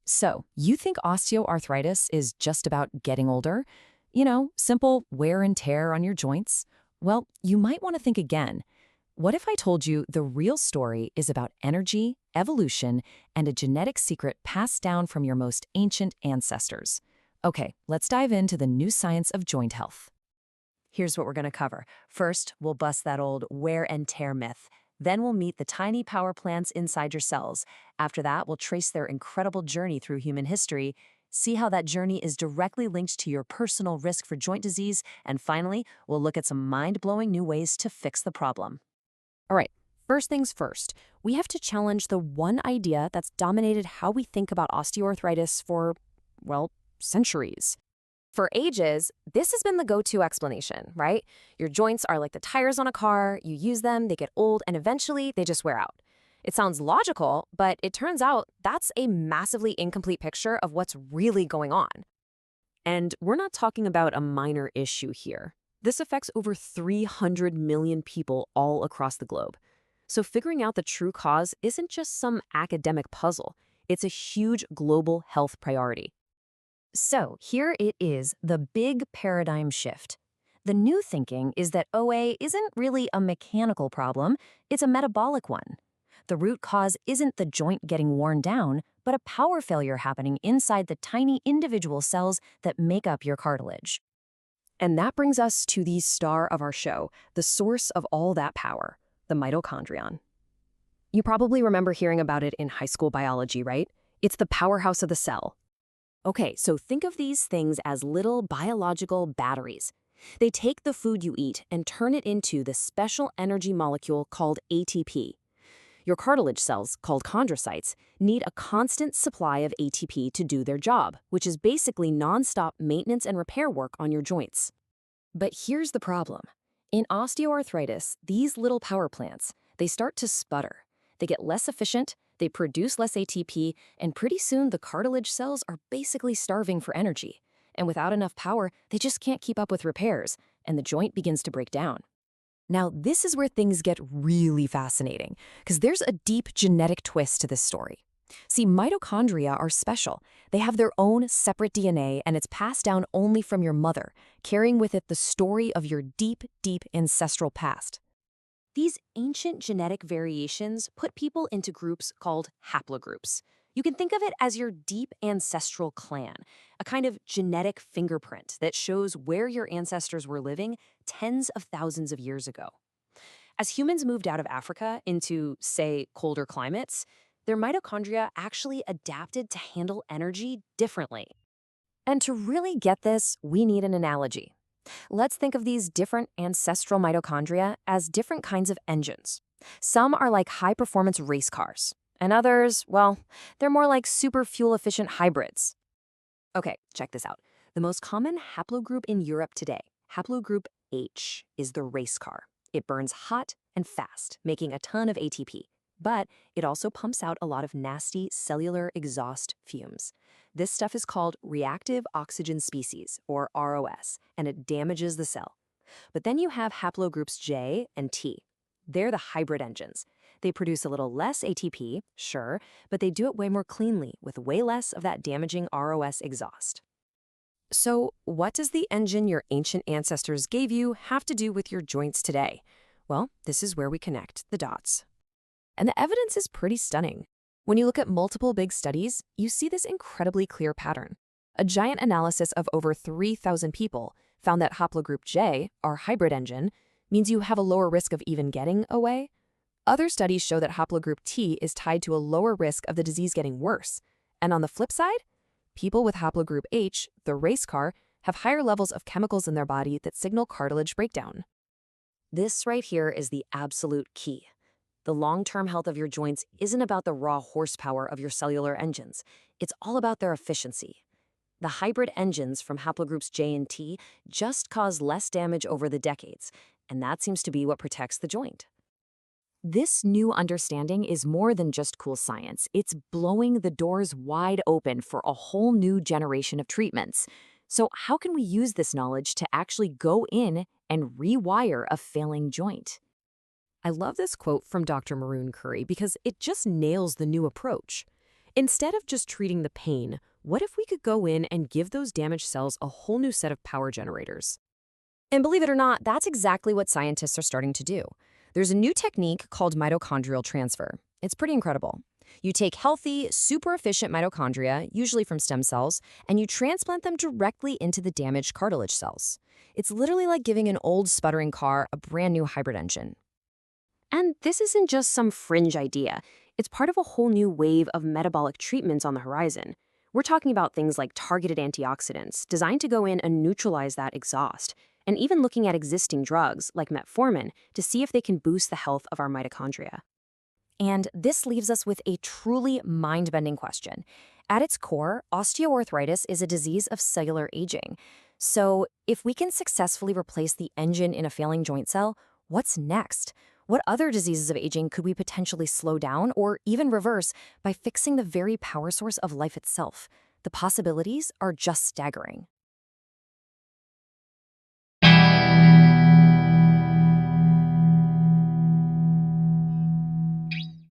So, you think osteoarthritis is just about getting older? You know, simple wear and tear on your joints? Well, you might want to think again. What if I told you the real story is about energy, evolution, and a genetic secret passed down from your most ancient ancestors? Okay, let's dive into the new science of joint health. Here's what we're going to cover. First, we'll bust that old wear and tear myth. Then we'll meet the tiny power plants inside your cells. After that, we'll trace their incredible journey through human history, see how that journey is directly linked to your personal risk for joint disease, and finally, we'll look at some mind-blowing new ways to fix the problem. All right, first things first, we have to challenge the one idea that's dominated how we think about osteoarthritis for, well, centuries. For ages, this has been the go-to explanation, right? Your joints are like the tires on a car, you use them, they get old, and eventually they just wear out. It sounds logical, but it turns out that's a massively incomplete picture of what's really going on. And we're not talking about a minor issue here. This affects over 300 million people all across the globe. So figuring out the true cause isn't just some academic puzzle. It's a huge global health priority. So here it is, the big paradigm shift. The new thinking is that OA isn't really a mechanical problem, it's a metabolic one. The root cause isn't the joint getting worn down, but a power failure happening inside the tiny individual cells that make up your cartilage. And that brings us to the star of our show, the source of all that power, the mitochondrion. You probably remember hearing about it in high school biology, right? It's the powerhouse of the cell. Okay, so think of these things as little biological batteries. They take the food you eat and turn it into the special energy molecule called ATP. Your cartilage cells, called chondrocytes, need a constant supply of ATP to do their job, which is basically nonstop maintenance and repair work on your joints. But here's the problem. In osteoarthritis, these little power plants, they start to sputter. They get less efficient, they produce less ATP, and pretty soon the cartilage cells are basically starving for energy. And without enough power, they just can't keep up with repairs, and the joint begins to break down. Now, this is where things get really fascinating, because there's a deep genetic twist to this story. See, mitochondria are special. They have their own separate DNA, and it's passed down only from your mother, carrying with it the story of your deep, deep ancestral past. These ancient genetic variations put people into groups called haplogroups. You can think of it as your deep ancestral clan, a kind of genetic fingerprint that shows where your ancestors were living tens of thousands of years ago. As humans moved out of Africa into, say, colder climates, their mitochondria actually adapted to handle energy differently. And to really get this, we need an analogy. Let's think of these different ancestral mitochondria as different kinds of engines. Some are like high-performance race cars, and others, well, they're more like super fuel-efficient hybrids. Okay, check this out. The most common haplogroup in Europe today, haplogroup H, is the race car. It burns hot and fast, making a ton of ATP. But it also pumps out a lot of nasty cellular exhaust fumes. This stuff is called reactive oxygen species, or ROS, and it damages the cell. But then you have haplogroups J and T. They're the hybrid engines. They produce a little less ATP, sure, but they do it way more cleanly, with way less of that damaging ROS exhaust. So, what does the engine your ancient ancestors gave you have to do with your joints today? Well, this is where we connect the dots. And the evidence is pretty stunning. When you look at multiple big studies, you see this incredibly clear pattern. A giant analysis of over 3,000 people found that haplogroup J, our hybrid engine, means you have a lower risk of even getting OA. Other studies show that haplogroup T is tied to a lower risk of the disease getting worse. And on the flip side, people with haplogroup H, the race car, have higher levels of chemicals in their body that signal cartilage breakdown. This right here is the absolute key. The long-term health of your joints isn't about the raw horsepower of your cellular engines. It's all about their efficiency. The hybrid engines from haplogroups J and T just cause less damage over the decades, and that seems to be what protects the joint. This new understanding is more than just cool science. It's blowing the doors wide open for a whole new generation of treatments. So how can we use this knowledge to actually go in and rewire a failing joint? I love this quote from Dr. Maroon Curry because it just nails the new approach. Instead of just treating the pain, what if we could go in and give those damaged cells a whole new set of power generators? And believe it or not, that's exactly what scientists are starting to do. There's a new technique called mitochondrial transfer. It's pretty incredible. You take healthy, super efficient mitochondria, usually from stem cells, and you transplant them directly into the damaged cartilage cells. It's literally like giving an old sputtering car a brand new hybrid engine. And this isn't just some fringe idea. It's part of a whole new wave of metabolic treatments on the horizon. We're talking about things like targeted antioxidants designed to go in and neutralize that exhaust, and even looking at existing drugs like metformin to see if they can boost the health of our mitochondria. And this leaves us with a truly mind-bending question. At its core, osteoarthritis is a disease of cellular aging. So, if we can successfully replace the engine in a failing joint cell, what's next? What other diseases of aging could we potentially slow down or even reverse by fixing the very power source of life itself? The possibilities are just staggering.